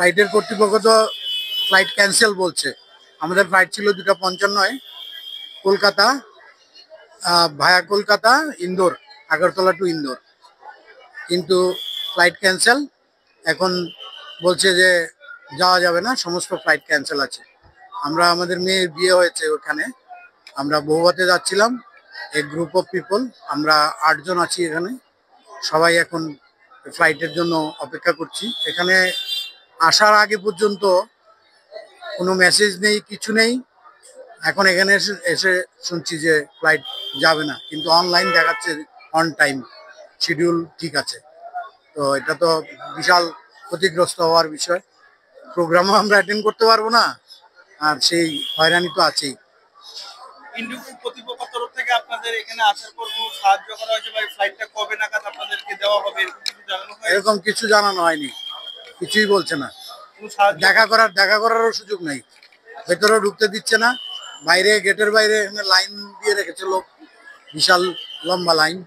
ফ্লাইটের কর্তৃপক্ষ তো ফ্লাইট ক্যান্সেল বলছে। আমাদের ফ্লাইট ছিল 2:55 কলকাতা ভায়া কলকাতা ইন্দোর, আগরতলা টু ইন্দোর, কিন্তু ফ্লাইট ক্যান্সেল। এখন বলছে যে যাওয়া যাবে না, সমস্ত ফ্লাইট ক্যান্সেল আছে। আমরা আমাদের মেয়ের বিয়ে হয়েছে ওখানে, আমরা বৌভাতে যাচ্ছিলাম, এক গ্রুপ অফ পিপল, আমরা 8 জন আছি এখানে, সবাই এখন ফ্লাইটের জন্য অপেক্ষা করছি। এখানে আসার আগে পর্যন্ত কোনো মেসেজ নেই, কিছু নেই। এখন এখানে এসে শুনছি যে ফ্লাইট যাবে না, কিন্তু অনলাইন দেখাচ্ছে অন টাইম, শিডিউল ঠিক আছে। তো এটা তো বিশাল ক্ষতিগ্রস্ত হওয়ার বিষয়। প্রোগ্রামও আমরা অ্যাটেন্ড করতে পারবো না, আর সেই হয়রানি তো আছেই। ইন্ডিগো কর্তৃপক্ষের তরফ থেকে আপনাদের এখানে আসার পর কোনো সাহায্য করা হয়েছে বা ফ্লাইটটা কবে নাগাদ আপনাদেরকে দেওয়া হবে এরকম কিছু জানানো হয়নি, কিছুই বলছে না। দেখা করারও সুযোগ নাই, ভেতরেও ঢুকতে দিচ্ছে না। বাইরে গেটের বাইরে লাইন দিয়ে রেখেছে লোক, বিশাল লম্বা লাইন।